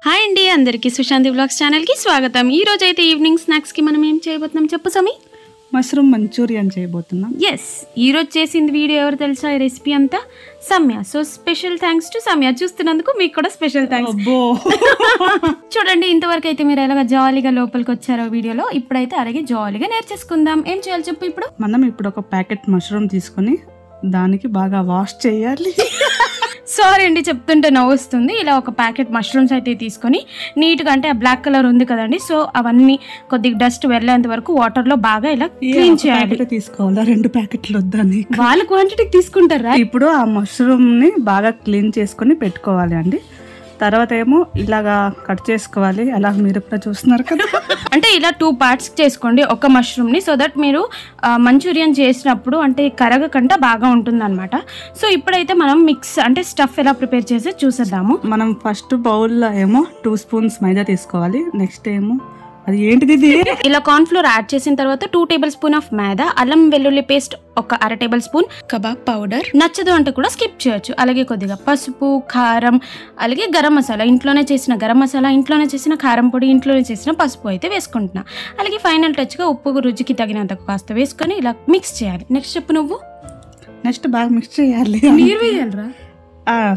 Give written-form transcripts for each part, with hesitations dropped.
Hi అండి అందరికీ Sushanti vlogs ఛానల్కి స్వాగతం. ఈ రోజు అయితే ఈవినింగ్ స్నాక్స్కి మనం ఏం చేయబోతున్నాం చెప్పు సమీ? మష్రూమ్ మంచూరియన్ చేయబోతున్నాం. ఎస్, ఈరోజు చేసింది వీడియో ఎవరు తెలుసా? ఈ రెసిపీ అంతా సమ్య. So special thanks to సమ్య. చూస్తున్నందుకు మీకు కూడా స్పెషల్ థ్యాంక్స్. చూడండి, ఇంతవరకు అయితే మీరు ఎలాగ జాలీగా లోపలికి వచ్చారో వీడియోలో, ఇప్పుడైతే అలాగే జాలీగా నేర్చేసుకుందాం. ఏం చేయాలి చెప్పు ఇప్పుడు? మనం ఇప్పుడు ఒక ప్యాకెట్ మష్రూమ్ తీసుకొని దానికి బాగా వాష్ చేయాలి. సారీ అండి, చెప్తుంటే నవ్వుస్తుంది. ఇలా ఒక ప్యాకెట్ మష్రూమ్స్ అయితే తీసుకొని నీట్గా, అంటే ఆ బ్లాక్ కలర్ ఉంది కదండి, సో అవన్నీ కొద్దిగా డస్ట్ వెళ్ళేంత వరకు వాటర్లో బాగా ఇలా క్లీన్ చేయాలి. తీసుకోవాలా? 2 ప్యాకెట్లు వద్దని వాళ్ళ క్వాంటిటీకి తీసుకుంటారా? ఇప్పుడు ఆ మష్రూమ్ ని బాగా క్లీన్ చేసుకొని పెట్టుకోవాలి అండి. తర్వాత ఏమో ఇలాగా కట్ చేసుకోవాలి. అలా మీరు కూడా చూస్తున్నారు కదా. అంటే ఇలా 2 పార్ట్స్ చేసుకోండి ఒక మష్రూమ్ ని, సో దట్ మీరు మంచూరియన్ చేసినప్పుడు అంటే కరగకుండా బాగా ఉంటుంది అనమాట. సో ఇప్పుడైతే మనం మిక్స్ అంటే స్టఫ్ ఎలా ప్రిపేర్ చేసి చూసేద్దాము. మనం ఫస్ట్ బౌల్లో ఏమో 2 స్పూన్స్ మైదా తీసుకోవాలి. నెక్స్ట్ ఏమో అది ఏంటిది, ఇది ఇలా కార్న్ ఫ్లోర్ యాడ్ చేసిన తర్వాత 2 టేబుల్ స్పూన్ ఆఫ్ మైదా, అల్లం వెల్లుల్లి పేస్ట్ ఒక 1/2 టేబుల్ స్పూన్, కబాబ్ పౌడర్ నచ్చదు అంటే కూడా స్కిప్ చేయొచ్చు, అలాగే కొద్దిగా పసుపు, కారం, అలాగే గరం మసాలా, ఇంట్లోనే చేసిన గరం మసాలా, ఇంట్లోనే చేసిన కారం పొడి, ఇంట్లోనే చేసిన పసుపు అయితే వేసుకుంటున్నా. అలాగే ఫైనల్ టచ్ గా ఉప్పు రుచికి తగినంత కాస్త వేసుకొని ఇలా మిక్స్ చేయాలి. నెక్స్ట్ చెప్పు నువ్వు. నెక్స్ట్ బాగా మిక్స్ చేయాలి. నీరు వేయాలరా?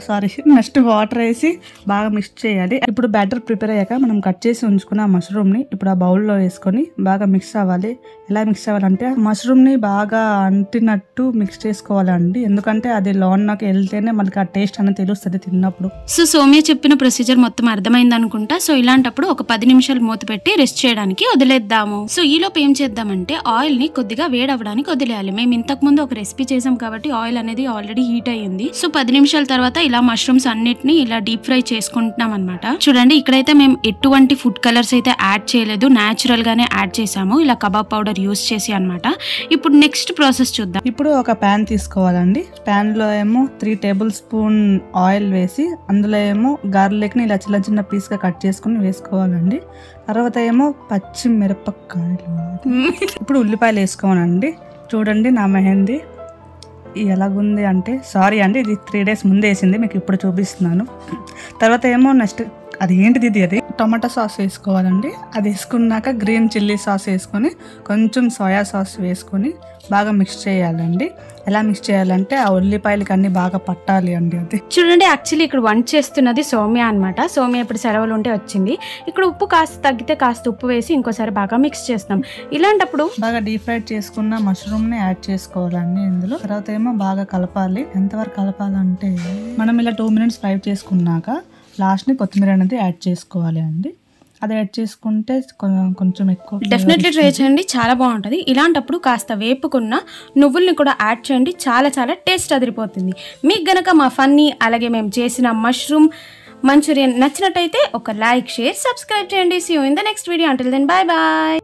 సారీ, నెక్స్ట్ వాటర్ వేసి బాగా మిక్స్ చేయాలి. ఇప్పుడు బ్యాటర్ ప్రిపేర్ అయ్యాక మనం కట్ చేసి ఉంచుకున్న మష్రూమ్ని ఇప్పుడు ఆ బౌల్లో వేసుకొని బాగా మిక్స్ అవ్వాలి. ఎలా మిక్స్ అవ్వాలంటే మష్రూమ్ని బాగా అంటినట్టు మిక్స్ చేసుకోవాలండి, ఎందుకంటే అది లోన్నకి వెళ్తేనే మనకి ఆ టేస్ట్ అనేది తెలుస్తుంది తిన్నప్పుడు. సో సౌమ్య చెప్పిన ప్రొసీజర్ మొత్తం అర్థమైంది అనుకుంటా. సో ఇలాంటప్పుడు ఒక 10 నిమిషాలు మూత పెట్టి రెస్ట్ చేయడానికి వదిలేద్దాము. సో ఈలోపు ఏం చేద్దామంటే ఆయిల్ ని కొద్దిగా వేడవడానికి వదిలేయాలి. మేము ఇంతకు ముందు ఒక రెసిపీ చేసాం కాబట్టి ఆయిల్ అనేది ఆల్రెడీ హీట్ అయ్యింది. సో 10 నిమిషాల తర్వాత ఇలా మష్రూమ్స్ అన్నిటిని ఇలా డీప్ ఫ్రై చేసుకుంటున్నాం అనమాట. చూడండి, ఇక్కడైతే మేము ఎటువంటి ఫుడ్ కలర్స్ అయితే యాడ్ చేయలేదు, న్యాచురల్ గానే యాడ్ చేసాము, ఇలా కబాబ్ పౌడర్ యూస్ చేసి అనమాట. ఇప్పుడు నెక్స్ట్ ప్రాసెస్ చూద్దాం. ఇప్పుడు ఒక ప్యాన్ తీసుకోవాలండి. ప్యాన్ లో ఏమో 3 టేబుల్ స్పూన్ ఆయిల్ వేసి అందులో ఏమో గార్లిక్ ని ఇలా చిన్న చిన్న పీస్ గా కట్ చేసుకుని వేసుకోవాలండి. తర్వాత ఏమో పచ్చిమిరపకాయలు, ఇప్పుడు ఉల్లిపాయలు వేసుకోవాలండి. చూడండి నా మెహందీ ఎలాగుంది అంటే, సారీ అండి, ఇది 3 డేస్ ముందు వేసింది, మీకు ఇప్పుడు చూపిస్తున్నాను. తర్వాత ఏమో నెక్స్ట్ అది ఏంటిది, అది టొమాటో సాస్ వేసుకోవాలండి. అది వేసుకున్నాక గ్రీన్ చిల్లీ సాస్ వేసుకొని కొంచెం సోయా సాస్ వేసుకొని బాగా మిక్స్ చేయాలండి. ఎలా మిక్స్ చేయాలంటే ఆ ఉల్లిపాయలకి అన్ని బాగా పట్టాలి అండి. అది చూడండి, యాక్చువల్లీ ఇక్కడ వంట చేస్తున్నది సౌమ్య అనమాట. సౌమ్య ఇప్పుడు సెలవులు ఉంటే వచ్చింది. ఇక్కడ ఉప్పు కాస్త తగ్గితే కాస్త ఉప్పు వేసి ఇంకోసారి బాగా మిక్స్ చేస్తాం. ఇలాంటప్పుడు బాగా డీప్ ఫ్రై చేసుకున్న మష్రూమ్ ని యాడ్ చేసుకోవాలండి ఇందులో. తర్వాత ఏమో బాగా కలపాలి. ఎంతవరకు కలపాలంటే మనం ఇలా 2 మినిట్స్ ఫ్రై చేసుకున్నాక లాస్ట్ ని కొత్తిమీర అనేది యాడ్ చేసుకోవాలి అండి. అది యాడ్ చేసుకుంటే కొంచెం ఎక్కువ డెఫినెట్లీ ట్రై చేయండి, చాలా బాగుంటుంది. ఇలాంటప్పుడు కాస్త వేపుకున్న నువ్వుల్ని కూడా యాడ్ చేయండి, చాలా చాలా టేస్ట్ అదిరిపోతుంది. మీకు గనక మా ఫన్నీ అలాగే మేము చేసిన మష్రూమ్ మంచూరియన్ నచ్చినట్టయితే ఒక లైక్, షేర్, సబ్స్క్రైబ్ చేయండి. See you in the next video. Until then bye bye.